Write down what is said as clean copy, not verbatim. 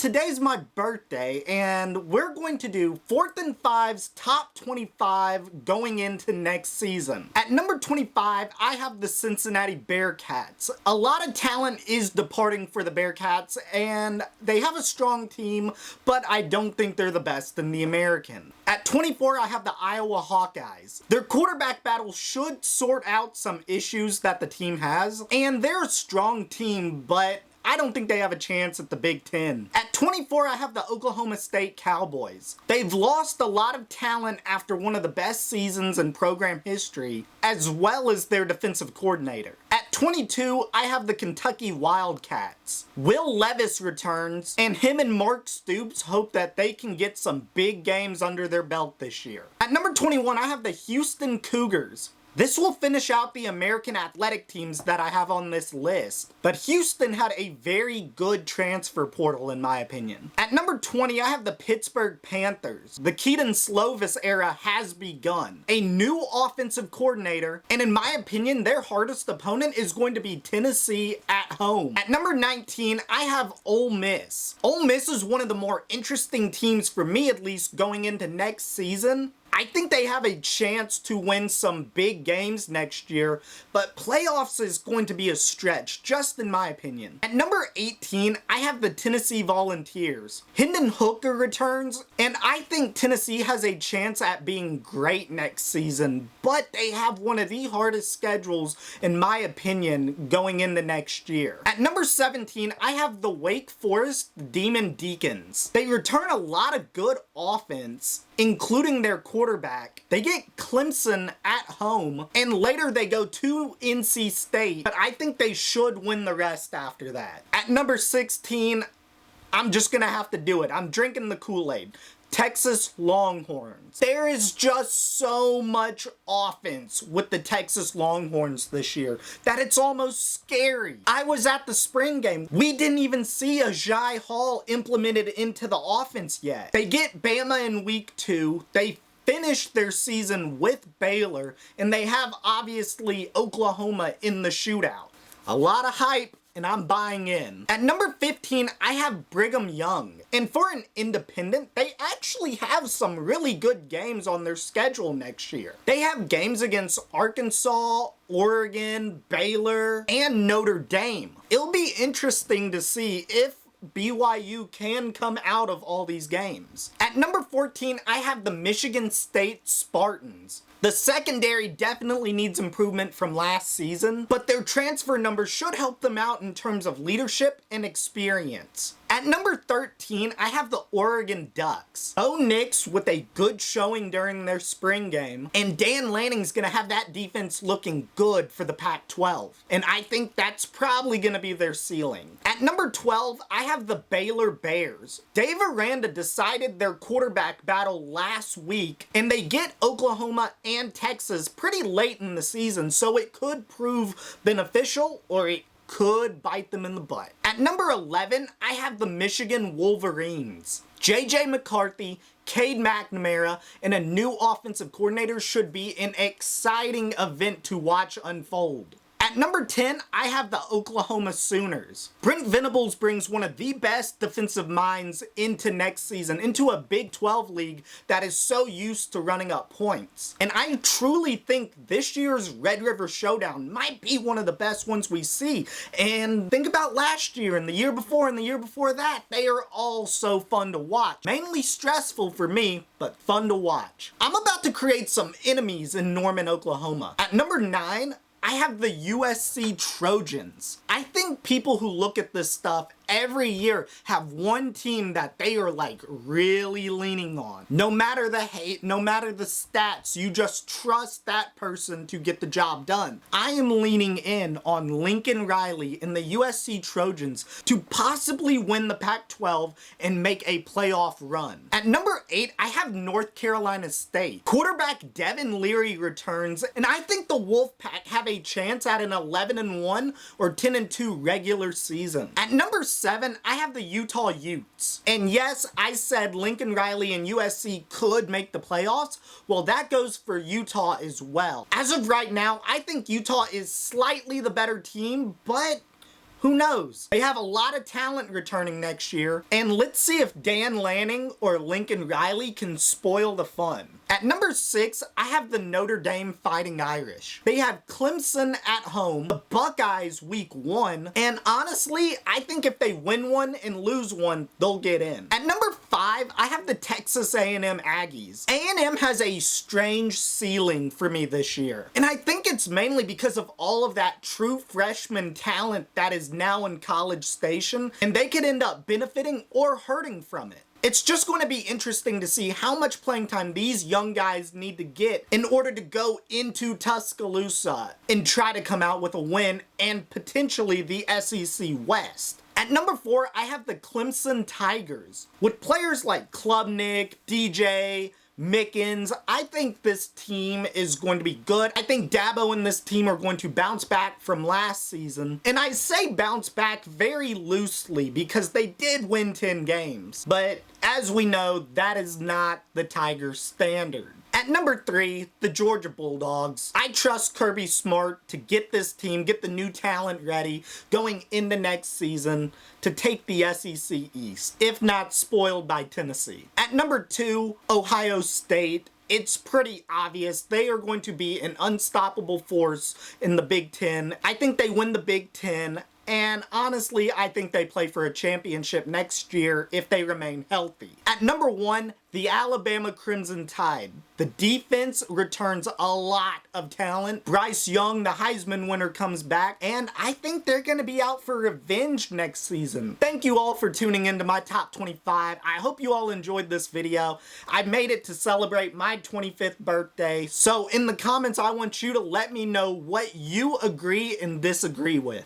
today's my birthday, and we're going to do 4th and 5's top 25 going into next season. At number 25, I have the Cincinnati Bearcats. A lot of talent is departing for the Bearcats, and they have a strong team, but I don't think they're the best in the American. At 24, I have the Iowa Hawkeyes. Their quarterback battle should sort out some issues that the team has, and they're a strong team, but I don't think they have a chance at the Big Ten. At 24, I have the Oklahoma State Cowboys. They've lost a lot of talent after one of the best seasons in program history, as well as their defensive coordinator. At 22, I have the Kentucky Wildcats. Will Levis returns, and him and Mark Stoops hope that they can get some big games under their belt this year. At number 21, I have the Houston Cougars. This will finish out the American athletic teams that I have on this list, but Houston had a very good transfer portal in my opinion. At number 20, I have the Pittsburgh Panthers. The Kedon Slovis era has begun. A new offensive coordinator, and in my opinion, their hardest opponent is going to be Tennessee at home. At number 19, I have Ole Miss. Ole Miss is one of the more interesting teams for me at least going into next season. I think they have a chance to win some big games next year, but playoffs is going to be a stretch, just in my opinion. At number 18, I have the Tennessee Volunteers. Hendon Hooker returns, and I think Tennessee has a chance at being great next season, but they have one of the hardest schedules, in my opinion, going into next year. At number 17, I have the Wake Forest Demon Deacons. They return a lot of good offense, including their quarterback. They get Clemson at home, and later they go to NC State, but I think they should win the rest after that. At number 16, I'm just gonna have to do it. I'm drinking the Kool-Aid. Texas Longhorns. There is just so much offense with the Texas Longhorns this year that it's almost scary. I was at the spring game. We didn't even see Agiye Hall implemented into the offense yet. They get Bama in week 2. They finished their season with Baylor, and they have obviously Oklahoma in the shootout. A lot of hype, and I'm buying in. At number 15, I have Brigham Young. And for an independent, they actually have some really good games on their schedule next year. They have games against Arkansas, Oregon, Baylor, and Notre Dame. It'll be interesting to see if BYU can come out of all these games. At number 14, I have the Michigan State Spartans. The secondary definitely needs improvement from last season, but their transfer numbers should help them out in terms of leadership and experience. At number 13, I have the Oregon Ducks. Bo Nix with a good showing during their spring game, and Dan Lanning's gonna have that defense looking good for the Pac-12, and I think that's probably gonna be their ceiling. At number 12, I have the Baylor Bears. Dave Aranda decided their quarterback battle last week, and they get Oklahoma and Texas pretty late in the season, so it could prove beneficial or it could bite them in the butt. At number 11, I have the Michigan Wolverines. J.J. McCarthy, Cade McNamara, and a new offensive coordinator should be an exciting event to watch unfold. At number 10, I have the Oklahoma Sooners. Brent Venables brings one of the best defensive minds into next season, into a Big 12 league that is so used to running up points. And I truly think this year's Red River Showdown might be one of the best ones we see. And think about last year and the year before and the year before that. They are all so fun to watch. Mainly stressful for me, but fun to watch. I'm about to create some enemies in Norman, Oklahoma. At number 9, I have the USC Trojans. I think people who look at this stuff every year have one team that they are like really leaning on. No matter the hate, no matter the stats, you just trust that person to get the job done. I am leaning in on Lincoln Riley and the USC Trojans to possibly win the Pac-12 and make a playoff run. At number 8, I have North Carolina State. Quarterback Devin Leary returns, and I think the Wolfpack have a chance at an 11-1 or 10-2 regular season. At number 7, I have the Utah Utes. And yes, I said Lincoln Riley and USC could make the playoffs. Well, that goes for Utah as well. As of right now, I think Utah is slightly the better team, but Who knows? They have a lot of talent returning next year, and let's see if Dan Lanning or Lincoln Riley can spoil the fun. At number 6, I have the Notre Dame Fighting Irish. They have Clemson at home, the Buckeyes week 1, and honestly, I think if they win one and lose one, they'll get in. At number 5, I have the Texas A&M Aggies. A&M has a strange ceiling for me this year, and I think it's mainly because of all of that true freshman talent that is now in College Station, and they could end up benefiting or hurting from it. It's just going to be interesting to see how much playing time these young guys need to get in order to go into Tuscaloosa and try to come out with a win and potentially the SEC West. At number 4, I have the Clemson Tigers. With players like Klubnik, DJ, Mickens, I think this team is going to be good. I think Dabo and this team are going to bounce back from last season. And I say bounce back very loosely because they did win 10 games. But as we know, that is not the Tigers' standard. At number 3, the Georgia Bulldogs. I trust Kirby Smart to get this team, get the new talent ready going into next season to take the SEC East, if not spoiled by Tennessee. At number 2, Ohio State. It's pretty obvious they are going to be an unstoppable force in the Big Ten. I think they win the Big Ten. And honestly, I think they play for a championship next year if they remain healthy. At number 1, the Alabama Crimson Tide. The defense returns a lot of talent. Bryce Young, the Heisman winner, comes back, and I think they're going to be out for revenge next season. Thank you all for tuning into my top 25. I hope you all enjoyed this video. I made it to celebrate my 25th birthday, so in the comments I want you to let me know what you agree and disagree with.